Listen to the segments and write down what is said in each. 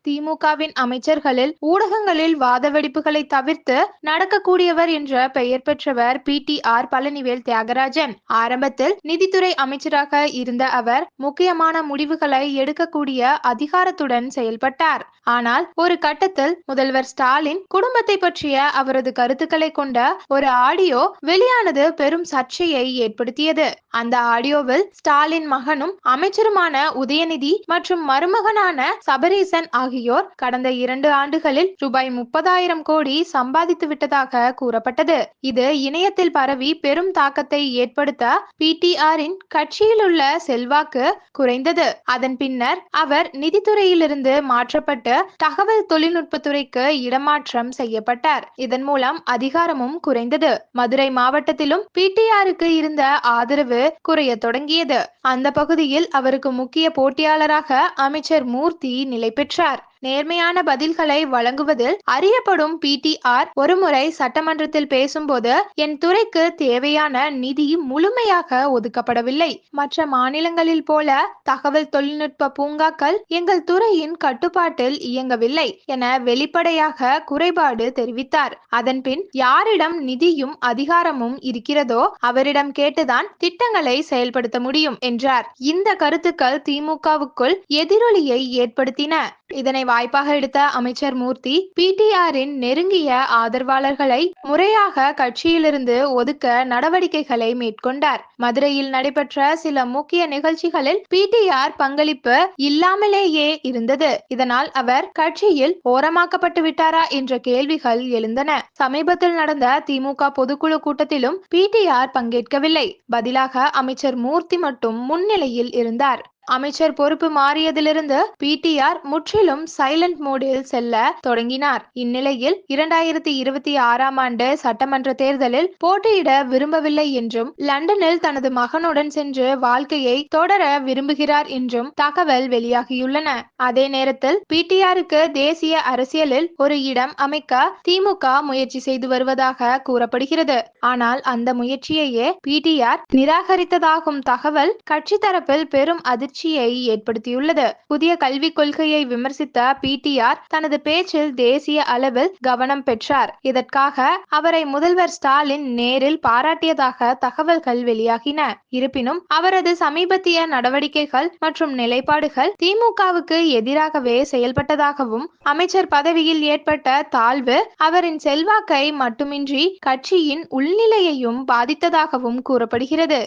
திமுகவின் அமைச்சர்களில் ஊடகங்களில் வாத வெடிப்புகளை தவிர்த்து நடக்கக்கூடியவர் என்ற பெயர் பெற்றவர் PTR பழனிவேல் தியாகராஜன். ஆரம்பத்தில் நிதித்துறை அமைச்சராக இருந்த அவர் முக்கியமான முடிவுகளை எடுக்கக்கூடிய அதிகாரத்துடன் செயல்பட்டார். ஆனால் ஒரு கட்டத்தில் முதல்வர் ஸ்டாலின் குடும்பத்தை பற்றிய அவரது கருத்துக்களை கொண்ட ஒரு ஆடியோ வெளியானது பெரும் சர்ச்சையை ஏற்படுத்தியது. அந்த ஆடியோவில் ஸ்டாலின் மகனும் அமைச்சருமான உதயநிதி மற்றும் மருமகனான சபரீசன் ஆகியோர் கடந்த 2 ஆண்டுகளில் ரூபாய் 30,000 கோடி சம்பாதித்து விட்டதாக கூறப்பட்டது. இது இணையத்தில் பரவி பெரும் தாக்கத்தை ஏற்படுத்த PTRின் கட்சியில் உள்ள செல்வாக்கு குறைந்தது. அதன் பின்னர் அவர் நிதித்துறையிலிருந்து மாற்றப்பட்டு தகவல் தொழில்நுட்பத்துறைக்கு இடமாற்றம் செய்யப்பட்டார். இதன் மூலம் அதிகாரமும் குறைந்தது. மதுரை மாவட்டத்திலும் PTRக்கு இருந்த ஆதரவு குறைய தொடங்கியது. அந்த பகுதியில் அவருக்கு முக்கிய போட்டியாளராக அமைச்சர் மூர்த்தி நிலை பெற்றார். நேர்மையான பதில்களை வழங்குவதில் அறியப்படும் PTR ஒருமுறை சட்டமன்றத்தில் பேசும்போது, என் துறைக்கு தேவையான நிதி முழுமையாக ஒதுக்கப்படவில்லை. மற்ற மாநிலங்களில் போல தகவல் தொழில்நுட்ப பூங்காக்கள் எங்கள் துறையின் கட்டுப்பாட்டில் இயங்கவில்லை என வெளிப்படையாக குறைபாடு தெரிவித்தார். அதன்பின் யாரிடம் நிதியும் அதிகாரமும் இருக்கிறதோ அவரிடம் கேட்டுதான் திட்டங்களை செயல்படுத்த முடியும் என்றார். இந்த கருத்துக்கள் திமுகவுக்குள் எதிரொலியை ஏற்படுத்தின. இதனை வாய்ப்பாக எடுத்த அமைச்சர் மூர்த்தி PTRின் நெருங்கிய ஆதரவாளர்களை முறையாக கட்சியிலிருந்து ஒதுக்க நடவடிக்கைகளை மேற்கொண்டார். மதுரையில் நடைபெற்ற சில முக்கிய நிகழ்ச்சிகளில் PTR பங்களிப்பு இல்லாமலேயே இருந்தது. இதனால் அவர் கட்சியில் ஓரமாக்கப்பட்டு விட்டாரா என்ற கேள்விகள் எழுந்தன. சமீபத்தில் நடந்த திமுக பொதுக்குழு கூட்டத்திலும் PTR பங்கேற்கவில்லை. பதிலாக அமைச்சர் மூர்த்தி மட்டும் முன்னிலையில் இருந்தார். அமைச்சர் பொறுப்பு மாறியதிலிருந்து PTR முற்றிலும் சைலண்ட் மோடில் செல்ல தொடங்கினார். இந்நிலையில் 2026ஆம் ஆண்டு சட்டமன்ற தேர்தலில் போட்டியிட விரும்பவில்லை என்றும் லண்டனில் தனது மகனுடன் சென்று வாழ்க்கையை தொடர விரும்புகிறார் என்றும் தகவல் வெளியாகியுள்ளன. அதே நேரத்தில் PTRக்கு தேசிய அரசியலில் ஒரு இடம் அமைக்க திமுக முயற்சி செய்து வருவதாக கூறப்படுகிறது. ஆனால் அந்த முயற்சியையே PTR நிராகரித்ததாகும் தகவல் கட்சி தரப்பில் பெரும் அதிர்ச்சி ஏற்படுத்தியுள்ளது. புதிய கல்விக் கொள்கையை விமர்சித்த PTR தனது பேச்சில் தேசிய அளவில் கவனம் பெற்றார். இதற்காக அவரை முதல்வர் ஸ்டாலின் நேரில் பாராட்டியதாக தகவல்கள் வெளியாகின. இருப்பினும் அவரது சமீபத்திய நடவடிக்கைகள் மற்றும் நிலைப்பாடுகள் திமுகவுக்கு எதிராகவே செயல்பட்டதாகவும் அமைச்சர் பதவியில் ஏற்பட்ட தாழ்வு அவரின் செல்வாக்கை மட்டுமின்றி கட்சியின் உள்நிலையையும் பாதித்ததாகவும் கூறப்படுகிறது.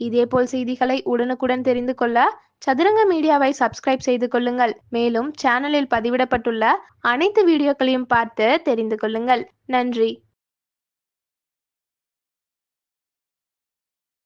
இதேபோல் செய்திகளை உடனுக்குடன் தெரிந்து கொள்ள சதுரங்க மீடியாவை சப்ஸ்கிரைப் செய்து கொள்ளுங்கள். மேலும் சேனலில் பதிவிடப்பட்டுள்ள அனைத்து வீடியோக்களையும் பார்த்து தெரிந்து கொள்ளுங்கள். நன்றி.